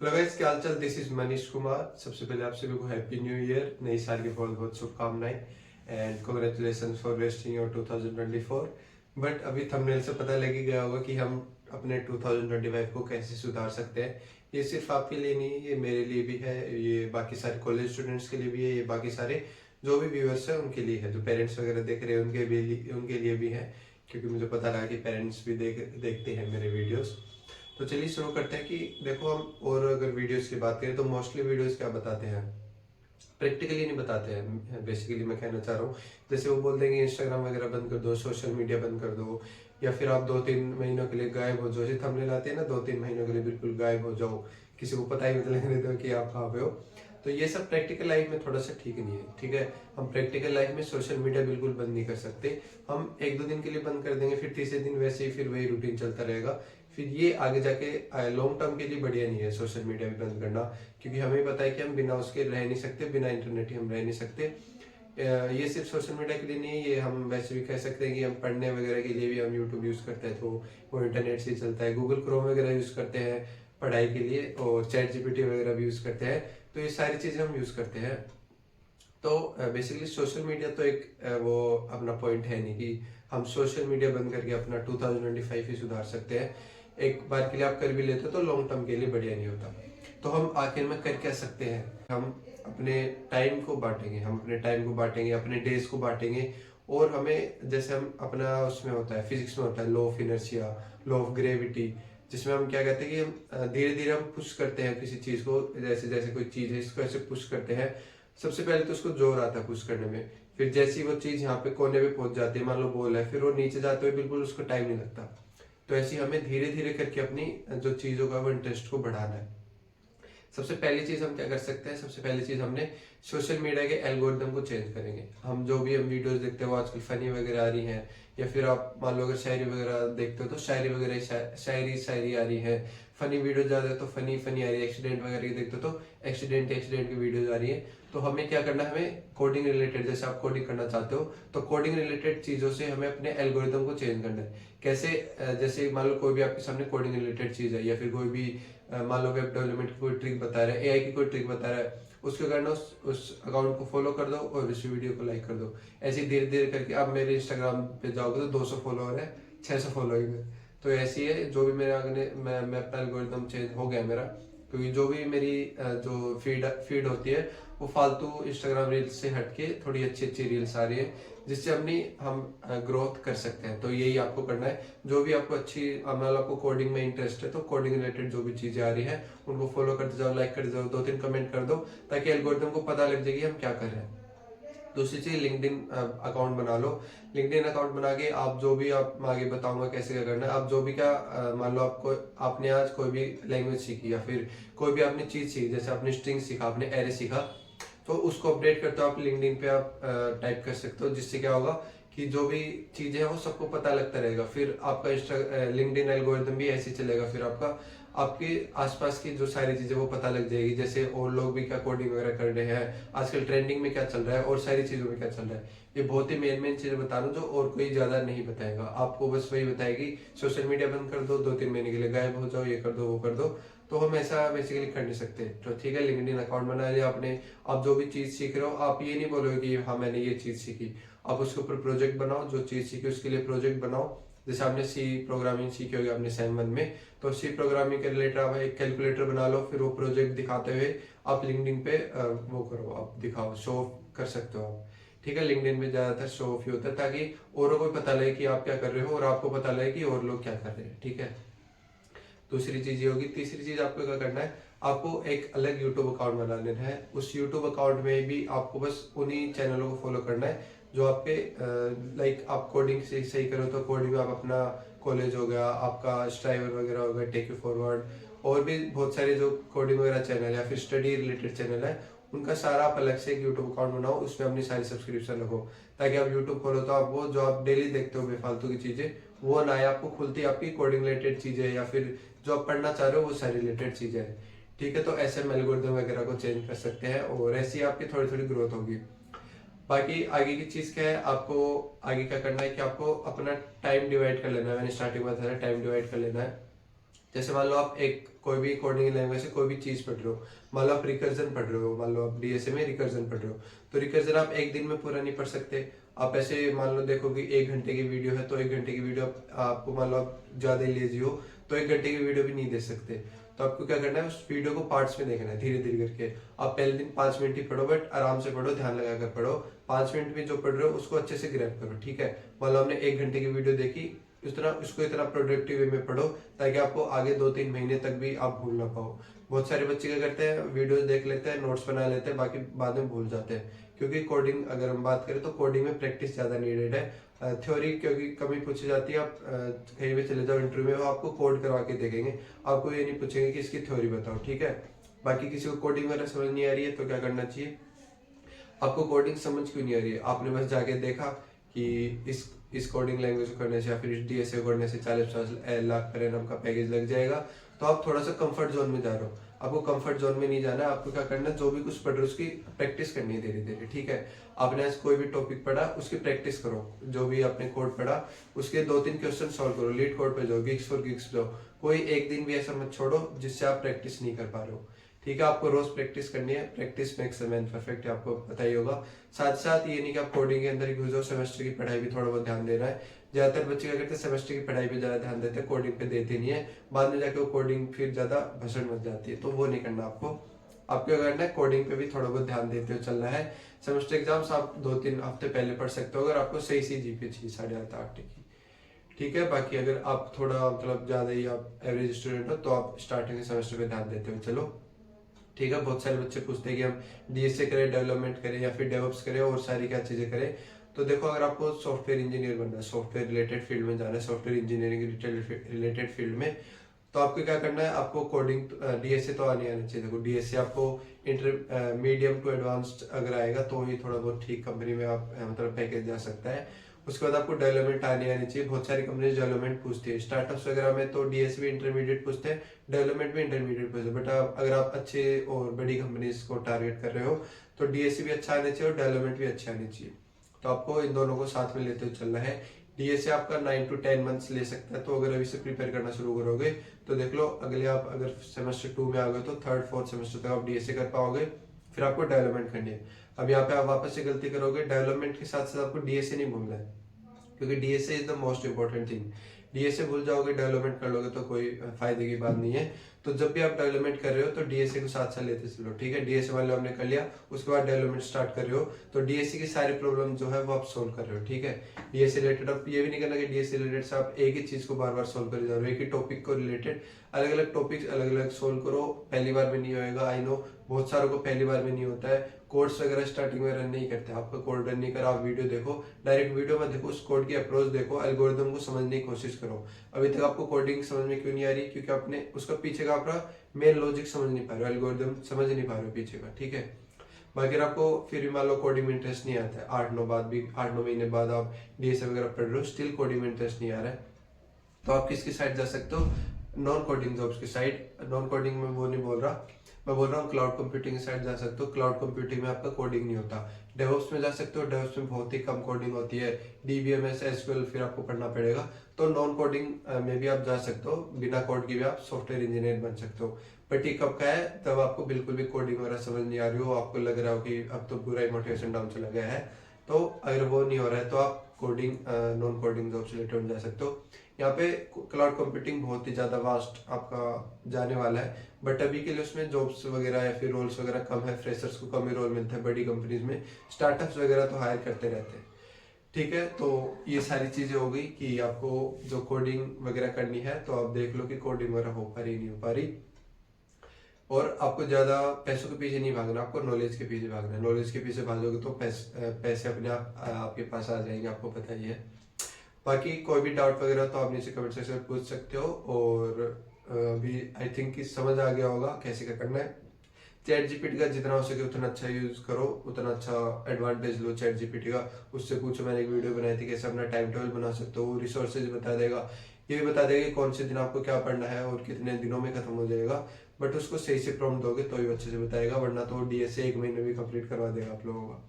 Hello guys, क्या हाल चाल। This is Manish Kumar. सबसे पहले आप सभी को हैप्पी न्यू ईयर, नई साल की बहुत बहुत शुभकामनाएं and congratulation for wasting your 2024। But अभी थंबनेल से पता लग ही गया होगा कि हम अपने 2025 को कैसे सुधार सकते हैं। ये सिर्फ आपके लिए नहीं, ये मेरे लिए भी है, ये बाकी सारे कॉलेज स्टूडेंट्स के लिए भी है, ये बाकी सारे जो भी व्यूअर्स हैं उनके लिए है, जो पेरेंट्स वगैरह देख रहे हैं उनके लिए भी है। क्योंकि मुझे पता लगा कि पेरेंट्स भी देखते हैं मेरे वीडियोस। तो चलिए शुरू करते हैं कि देखो, हम और अगर वीडियोस की बात करें तो मोस्टली वीडियोस क्या बताते हैं, प्रैक्टिकली नहीं बताते हैं। बेसिकली मैं कहना चाह रहा हूँ, जैसे वो बोल देंगे इंस्टाग्राम वगैरह बंद कर दो, सोशल मीडिया बंद कर दो, या फिर आप 2-3 महीनों के लिए गायब हो जाओ। जैसे थंबनेल आते हैं ना, 2-3 महीनों के लिए बिल्कुल गायब हो जाओ, किसी को पता ही मत लगने दो कि आप कहाँ पे हो। तो ये सब प्रैक्टिकल लाइफ में थोड़ा सा ठीक नहीं है। ठीक है, हम प्रैक्टिकल लाइफ में सोशल मीडिया बिल्कुल बंद नहीं कर सकते। हम 1-2 दिन के लिए बंद कर देंगे, फिर तीसरे दिन वैसे ही फिर वही रूटीन चलता रहेगा। फिर ये आगे जाके लॉन्ग टर्म के लिए बढ़िया नहीं है सोशल मीडिया भी बंद करना। क्योंकि हमें पता है कि हम बिना उसके रह नहीं सकते, बिना इंटरनेट ही हम रह नहीं सकते। ये सिर्फ सोशल मीडिया के लिए नहीं है, ये हम वैसे भी कह सकते हैं कि हम पढ़ने वगैरह के लिए भी हम यूट्यूब यूज़ करते हैं, तो वो इंटरनेट से ही चलता है। गूगल क्रोम वगैरह यूज़ करते हैं पढ़ाई के लिए, और चैट जीपीटी वगैरह भी यूज़ करते हैं। तो ये सारी चीज़ें हम यूज़ करते हैं। तो बेसिकली सोशल मीडिया तो एक वो अपना पॉइंट है नहीं कि हम सोशल मीडिया बंद करके अपना 2025 ही सुधार सकते हैं। एक बार के लिए आप कर भी लेते हो तो लॉन्ग टर्म के लिए बढ़िया नहीं होता। तो हम आखिर में कर क्या सकते हैं, हम अपने टाइम को बांटेंगे, अपने डेज को बांटेंगे। और हमें, जैसे हम अपना उसमें होता है, फिजिक्स में होता है law of inertia, law of gravity, जिसमें हम क्या कहते हैं कि हम धीरे धीरे हम पुश करते हैं किसी चीज को। जैसे जैसे कोई चीज है, इसको ऐसे पुश करते हैं। सबसे पहले तो उसको जोर आता है पुश करने में, फिर जैसी वो चीज यहाँ पे कोने पे पहुंच जाती है, मान लो बॉल है, फिर वो नीचे जाते हुए बिल्कुल उसको टाइम नहीं लगता। तो ऐसे ही हमें धीरे धीरे करके अपनी जो चीजों का वो इंटरेस्ट को बढ़ाना है। सबसे पहली चीज हम क्या कर सकते हैं, सबसे पहली चीज हमने सोशल मीडिया के एल्गोरिदम को चेंज करेंगे। हम जो भी हम वीडियोस देखते हो आजकल फनी वगैरह आ रही हैं, या फिर आप मान लो अगर शायरी वगैरह देखते हो तो शायरी वगैरह शायरी आ रही है। फनी वीडियो ज्यादा है तो फनी फनी आ रही है। एक्सीडेंट वगैरह की देखते हो तो एक्सीडेंट की वीडियोज आ रही है। तो हमें क्या करना है, हमें कोडिंग रिलेटेड, जैसे आप कोडिंग करना चाहते हो तो कोडिंग रिलेटेड चीजों से हमें अपने एल्गोरिदम को चेंज करना है। कैसे, जैसे मान लो कोई भी आपके सामने कोडिंग रिलेटेड चीज है, या फिर कोई भी मान लो वेब डेवलपमेंट की कोई ट्रिक बता रहा है, एआई की कोई ट्रिक बता रहा है, उसके कारण उस अकाउंट को फॉलो कर दो और उस वीडियो को लाइक कर दो। ऐसे धीरे धीरे करके आप मेरे इंस्टाग्राम पे जाओगे तो 200 फॉलोअर है, 600 फॉलोइंग है। तो ऐसी है, जो भी मेरे आगे मैं अपना एल्गोरिदम चेंज हो गया मेरा। क्योंकि जो भी मेरी जो फीड होती है वो फालतू इंस्टाग्राम रील्स से हटके थोड़ी अच्छी अच्छी रील्स आ रही है, जिससे अपनी हम ग्रोथ कर सकते हैं। तो यही आपको करना है। जो भी आपको अच्छी, मान लो आपको कोडिंग में इंटरेस्ट है तो कोडिंग रिलेटेड जो भी चीजें आ रही है उनको फॉलो करते जाओ, लाइक करते जाओ, 2-3 कमेंट कर दो, ताकि एल्गोरिदम को पता लग जाए कि हम क्या कर रहे हैं। दूसरी चीज, लिंक्डइन अकाउंट बना लो। लिंक्डइन अकाउंट बना के आप जो भी, आप मैं आगे बताऊंगा कैसे क्या करना है, आप जो भी क्या मान लो आपको, आपने आज कोई भी लैंग्वेज सीखी, या फिर कोई भी आपने चीज सीखी, जैसे आपने स्ट्रिंग सीखा, आपने एरे सीखा, तो उसको अपडेट करते हो आप लिंक्डइन पे, आप टाइप कर सकते हो। जिससे क्या होगा कि जो भी चीजें हैं वो सबको पता लगता रहेगा। फिर आपका लिंक्डइन एल्गोरिदम भी ऐसे चलेगा, फिर आपका आपके आसपास की जो सारी चीजें वो पता लग जाएगी। जैसे और लोग भी क्या कोडिंग वगैरह कर रहे हैं, आजकल ट्रेंडिंग में क्या चल रहा है, और सारी चीजों में क्या चल रहा है। ये बहुत ही मेन मेन चीजें बता रहा हूँ जो और कोई ज्यादा नहीं बताएगा आपको। बस वही बताएगी सोशल मीडिया बंद कर दो, 2-3 महीने के लिए गायब हो जाओ, ये कर दो वो कर दो। तो हम ऐसा बेसिकली कर नहीं सकते। तो ठीक है, लिंक्डइन अकाउंट बना लिया आपने। आप जो भी चीज सीख रहे हो, आप ये नहीं बोलोगे कि हाँ मैंने ये चीज सीखी। आप उसके ऊपर प्रोजेक्ट बनाओ, जो चीज सीखी उसके लिए प्रोजेक्ट बनाओ। जैसे आपने सी प्रोग्रामिंग सीखी होगी आपने सेम 1 में, तो सी प्रोग्रामिंग के रिलेटेड आप एक कैलकुलेटर बना लो, फिर वो प्रोजेक्ट दिखाते हुए आप लिंक्डइन पे वो करो, आप दिखाओ, शो ऑफ कर सकते हो आप। ठीक है, लिंक्डइन पे ज्यादातर शो ऑफ ही होता है, ताकि औरों को पता लगे कि आप क्या कर रहे हो और आपको पता लगे कि और लोग क्या कर रहे हैं। ठीक है, दूसरी चीज ये होगी। तीसरी चीज आपको क्या करना है, आपको एक अलग यूट्यूब अकाउंट बना लेना है। उस यूट्यूब अकाउंट में भी आपको बस उन्हीं चैनलों को फॉलो करना है जो आपके लाइक, आप कोडिंग से सही करो तो कोडिंग में आप अपना कॉलेज हो गया, आपका स्ट्राइवर वगैरह हो गया, टेक यू फॉरवर्ड, और भी बहुत सारे जो कोडिंग वगैरह चैनल है या फिर स्टडी रिलेटेड चैनल है, उनका सारा आप अलग से एक यूट्यूब अकाउंट बनाओ, उसमें अपनी सारी सब्सक्रिप्शन रखो। ताकि आप यूट्यूब खोलो तो आप वो जो आप डेली देखते हो बेफालतू की चीजें वो ना आए, आपको खुलती आपकी कोडिंग रिलेटेड चीजें या फिर जो आप पढ़ना चाह रहे हो वो सारी रिलेटेड चीजें हैं। ठीक है, तो ऐसे हम एल्गोरिथम वगैरह को चेंज कर सकते हैं, और ऐसी आपकी थोड़ी थोड़ी ग्रोथ होगी। बाकी आगे की चीज क्या है, आपको आगे क्या करना है कि आपको अपना टाइम डिवाइड कर लेना है। मैंने स्टार्टिंग में बताया, टाइम डिवाइड कर लेना है। जैसे मान लो आप एक कोई भी कोडिंग लैंग्वेज से कोई भी चीज पढ़ रहे हो, मान लो आप रिकर्जन पढ़ रहे हो, मान लो आप डीएसए में रिकर्जन पढ़ रहे हो, तो रिकर्जन आप एक दिन में पूरा नहीं पढ़ सकते। आप ऐसे मान लो देखो कि 1 घंटे की वीडियो है, तो 1 घंटे की वीडियो आपको मान लो आप ज्यादा ही लेजी हो तो 1 घंटे की वीडियो भी नहीं देख सकते। तो आपको क्या करना है, उस वीडियो को पार्ट्स में देखना है, धीरे धीरे करके। आप पहले दिन 5 मिनट ही पढ़ो, बट आराम से पढ़ो, ध्यान लगा कर पढ़ो। 5 मिनट में जो पढ़ रहे हो उसको अच्छे से ग्रैब करो, ठीक है। मान लो हमने 1 घंटे की वीडियो देखी, उसको इतना प्रोडक्टिव वे में पढ़ो ताकि आपको आगे 2-3 महीने तक भी आप भूल ना पाओ। बहुत सारे बच्चे क्या करते हैं, वीडियोस देख लेते हैं, नोट्स बना लेते हैं, बाकी बाद में भूल जाते हैं। क्योंकि कोडिंग अगर हम बात करें तो कोडिंग में प्रैक्टिस ज्यादा नीडेड है। थ्योरी क्योंकि कमी पूछी जाती है, आप कहीं भी चले जाओ इंटरव्यू में, वो आपको कोड करवा के देखेंगे, आपको ये नहीं पूछेंगे कि इसकी थ्योरी बताओ, ठीक है। बाकी किसी को कोडिंग वगैरह समझ नहीं आ रही है तो क्या करना चाहिए, आपको कोडिंग समझ क्यों नहीं आ रही है, आपने बस जाके देखा कि इस कोडिंग लैंग्वेज को करने से या फिर इस डीएसए को करने से 40-50 लाख पर एनम का पैकेज लग जाएगा, तो आप थोड़ा सा कंफर्ट जोन में जा रहे हो। आपको कंफर्ट जोन में नहीं जाना है, आपको क्या करना है, जो भी कुछ पढ़ रहे हो उसकी प्रैक्टिस करनी है धीरे धीरे, ठीक है। आपने आज कोई भी टॉपिक पढ़ा उसकी प्रैक्टिस करो, जो भी आपने कोड पढ़ा उसके 2-3 क्वेश्चन सॉल्व करो, लीड कोड पे जाओ, गिग्स फॉर गिग्स जाओ, कोई एक दिन भी ऐसा मत छोड़ो जिससे आप प्रैक्टिस नहीं कर पा रहे हो, ठीक है। आपको रोज प्रैक्टिस करनी है, practice makes a man perfect, आपको पता ही होगा। साथ साथ ये नहीं कि आप कोडिंग के अंदर ही घुस जाओ, सेमेस्टर की पढ़ाई भी थोड़ा बहुत ध्यान देना है। ज्यादातर बच्चे क्या करते हैं, सेमेस्टर की पढ़ाई पे ज्यादा ध्यान देते हैं, कोडिंग पे देते नहीं है, बाद में जाके वो कोडिंग फिर ज्यादा भसड़ मच जाती है, तो वो नहीं करना आपको। आपको क्या करना है, कोडिंग पे भी थोड़ा बहुत ध्यान देते हुए चलना है। सेमेस्टर एग्जाम्स आप 2-3 हफ्ते पहले पढ़ सकते हो, अगर आपको सही सी जीपीए चाहिए 8.5 की, ठीक है। बाकी अगर आप थोड़ा मतलब ज्यादा ही आप एवरेज स्टूडेंट हो तो आप स्टार्टिंग के सेमेस्टर पे ध्यान देते हुए चलो, ठीक है। बहुत सारे बच्चे पूछते हैं कि हम डीएसए करें, डेवलपमेंट करें या फिर डेवऑप्स करें और सारी क्या चीजें करें। तो देखो, अगर आपको सॉफ्टवेयर इंजीनियर बनना है, सॉफ्टवेयर रिलेटेड फील्ड में जाना है, सॉफ्टवेयर इंजीनियरिंग रिलेटेड फील्ड में, तो आपको क्या करना है, आपको कोडिंग डीएसए तो आनी आनी चाहिए। देखो डीएसए आपको मीडियम टू एडवांस्ड अगर आएगा तो ही थोड़ा बहुत ठीक कंपनी में आप मतलब पैकेज जा सकता है। उसके बाद आपको डेवलपमेंट आनी आनी चाहिए। बहुत सारी कंपनीज डेवलपमेंट पूछती है, स्टार्टअप्स वगैरह में तो डीएसए भी इंटरमीडिएट पूछते हैं, डेवलपमेंट भी इंटरमीडिएट पूछते हैं। बट अगर आप अच्छे और बड़ी कंपनीज को टारगेट कर रहे हो तो डीएसए भी अच्छा आना चाहिए और डेवलपमेंट भी अच्छा आनी चाहिए। तो आपको इन दोनों को साथ में लेते हुए चलना है। डीएसए आपका 9 to 10 मंथ्स ले सकता है, तो अगर अभी से प्रिपेयर करना शुरू करोगे तो देख लो, अगले आप अगर सेमेस्टर 2 में आ गए तो 3rd-4th सेमेस्टर तक आप डीएसए कर पाओगे। फिर आपको डेवलपमेंट करनी है। अब यहाँ पे आप वापस से गलती करोगे, डेवलपमेंट के साथ साथ आपको डीएसए नहीं भूलना है, क्योंकि DSA is the most important thing. DSA भूल जाओगे, डेवलपमेंट कर लोगे तो कोई फायदे की बात नहीं है। तो जब भी आप डेवलपमेंट कर रहे हो तो डीएसए को साथ साथ लेते चलो, ठीक है। डीएसए मान लो हमने कर लिया, उसके बाद डेवलपमेंट स्टार्ट कर रहे हो तो डीएसए की सारी प्रॉब्लम जो है वो आप सोल्व कर रहे हो, ठीक है। डीएसए रिलेटेड आप ये भी नहीं करना कि डीएसए रिलेटेड से आप एक ही चीज को बार बार सोल्व कर जा रहे हो, एक ही टॉपिक को रिलेटेड अलग अलग टॉपिक अलग अलग सोल्व करो। पहली बार में नहीं होएगा, आई नो बहुत सारों को पहली बार में नहीं होता है। कोड्स वगैरह स्टार्टिंग में रन नहीं करते, आपका कोड रन नहीं करा, आप वीडियो देखो, डायरेक्ट वीडियो में देखो, उस कोड की अप्रोच देखो, एल्गोरिदम को समझने की कोशिश करो। अभी तक आपको कोडिंग समझ में क्यों नहीं आ रही, क्योंकि आपने उसका पीछे का आपका मेन लॉजिक समझ नहीं पा रहे हो, एल्गोरिदम समझ नहीं पा रहे हो पीछे का, ठीक है। बाकी अगर आपको फिर भी मान लो कोडिंग में इंटरेस्ट नहीं आता है, 8-9 महीने बाद आप डीएसए वगैरह पढ़ रहे हो, स्टिल कोडिंग में इंटरेस्ट नहीं आ रहा है, तो आप किसकी साइड जा सकते हो, नॉन कोडिंग जॉब्स की साइड। नॉन कोडिंग में वो नहीं बोल रहा, मैं बोल रहा हूँ क्लाउड कंप्यूटिंग की साइड जा सकते हो। क्लाउड कंप्यूटिंग में आपका कोडिंग नहीं होता। डेवऑप्स में जा सकते हो, डेवऑप्स में बहुत ही कम कोडिंग होती है, डीबीएमएस एसक्यूएल फिर आपको पढ़ना पड़ेगा। तो नॉन कोडिंग में भी आप जा सकते हो, बिना कोड के भी आप सॉफ्टवेयर इंजीनियर बन सकते हो। बट ये कब का है, तब आपको बिल्कुल भी कोडिंग वगैरह समझ नहीं आ रही हो, आपको लग रहा हो कि अब तो पूरा ही मोटिवेशन डाउन चला गया है। तो अगर वो नहीं हो रहा है तो आप कोडिंग नॉन कोडिंग जॉब से रिलेटेड जा सकते हो। यहाँ पे क्लाउड कंप्यूटिंग बहुत ही ज्यादा वास्ट आपका जाने वाला है, बट अभी के लिए उसमें जॉब्स वगैरह या फिर रोल्स वगैरह कम है, फ्रेशर्स को कम ही रोल मिलता है बड़ी कंपनीज में। स्टार्टअप्स वगैरह तो हायर करते रहते हैं, ठीक है। तो ये सारी चीजें हो गई कि आपको जो कोडिंग वगैरह करनी है, तो आप देख लो कि कोडिंग वगैरह हो पा रही नहीं हो पा रही। और आपको ज्यादा पैसों के पीछे नहीं भागना, आपको नॉलेज के पीछे भागना है। नॉलेज के पीछे भागोगे तो पैसे अपने आप आपके पास आ जाएंगे, आपको पता ही है। बाकी कोई भी डाउट वगैरह तो आप नीचे कमेंट सेक्शन में पूछ सकते हो। और अभी आई थिंक कि समझ आ गया होगा कैसे क्या करना है। चैट जीपीटी का जितना हो सके उतना अच्छा यूज करो, उतना अच्छा एडवांटेज लो चैट जीपीटी का। उससे पूछो, मैंने एक वीडियो बनाई थी कैसे अपना टाइम टेबल बना सकते हो, रिसोर्सेज बता देगा, ये भी बता देगा कि कौन से दिन आपको क्या पढ़ना है और कितने दिनों में खत्म हो जाएगा। बट उसको सही से प्रॉम्प्ट दोगे तो ही अच्छे से बताएगा, वरना तो डीएसए 1 महीने भी कंप्लीट करवा देगा आप लोगों का।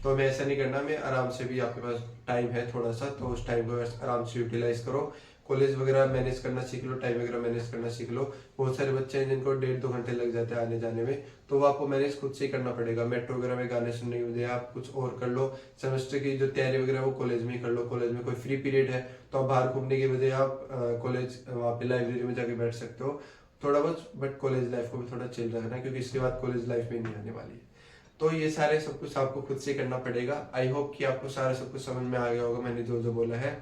तो हमें ऐसा नहीं करना, मैं आराम से भी, आपके पास टाइम है थोड़ा सा तो उस टाइम को आराम से यूटिलाइज करो। कॉलेज वगैरह मैनेज करना सीख लो, टाइम वगैरह मैनेज करना सीख लो। बहुत सारे बच्चे हैं जिनको 1.5-2 घंटे लग जाते हैं आने जाने में, तो वो आपको मैनेज खुद से ही करना पड़ेगा। मेट्रो वगैरह में गाने सुनने की बजाय आप कुछ और कर लो। सेमेस्टर की जो तैयारी वगैरह वो कॉलेज में ही कर लो। कॉलेज में कोई फ्री पीरियड है तो आप बाहर घूमने की बजाय आप कॉलेज वहाँ पे लाइब्रेरी में जाके बैठ सकते हो थोड़ा बहुत, बट कॉलेज लाइफ को भी थोड़ा चिल रखना क्योंकि इसके बाद कॉलेज लाइफ में नहीं आने वाली है। तो ये सारे सब कुछ आपको खुद से करना पड़ेगा। आई होप कि आपको सारा सब कुछ समझ में आ गया होगा मैंने जो जो बोला है।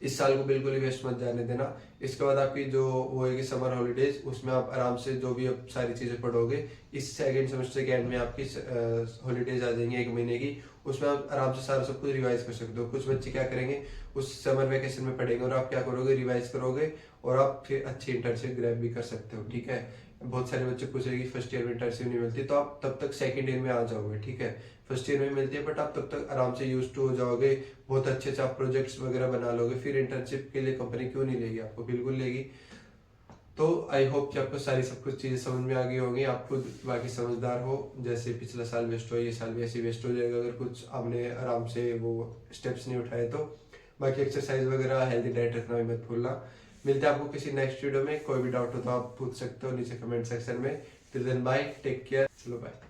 इस साल को बिल्कुल ही वेस्ट मत जाने देना। इसके बाद आपकी जो वो होगी समर हॉलीडेज, उसमें आप आराम से जो भी अब सारी चीजें पढ़ोगे, इस सेकंड सेमेस्टर के एंड में आपकी हॉलीडेज आ जाएंगी 1 महीने की, उसमें आप आराम से सारा सब कुछ रिवाइज कर सकते हो। कुछ बच्चे क्या करेंगे उस समर वेकेशन में पढ़ेंगे और आप क्या करोगे, रिवाइज करोगे और आप फिर अच्छी इंटर्नशिप ग्रैब भी कर सकते हो। ठीक है, बहुत सारे बच्चे पूछेंगे फर्स्ट ईयर में इंटर्नशिप नहीं मिलती, तो आप तब तक सेकंड ईयर में आ जाओगे। ठीक है, फर्स्ट ईयर में मिलती है बट आप तब तक आराम से यूज टू हो जाओगे, बहुत अच्छे से आप प्रोजेक्ट्स वगैरह बना लोगे, फिर इंटर्नशिप के लिए कंपनी क्यों नहीं लेगी, आपको बिल्कुल लेगी। तो आई होप कि आपको सारी सब कुछ चीजें समझ में आ गई होंगी, आप खुद बाकी समझदार हो। जैसे पिछला साल वेस्ट हुआ, ये साल भी ऐसे वेस्ट हो जाएगा अगर कुछ आपने आराम से वो स्टेप्स नहीं उठाए तो। बाकी एक्सरसाइज वगैरह, हेल्दी डाइट रखना भी मत भूलना। मिलते हैं आपको किसी नेक्स्ट वीडियो में। कोई भी डाउट हो तो आप पूछ सकते हो नीचे कमेंट सेक्शन में। Till then bye, take care, चलो बाय।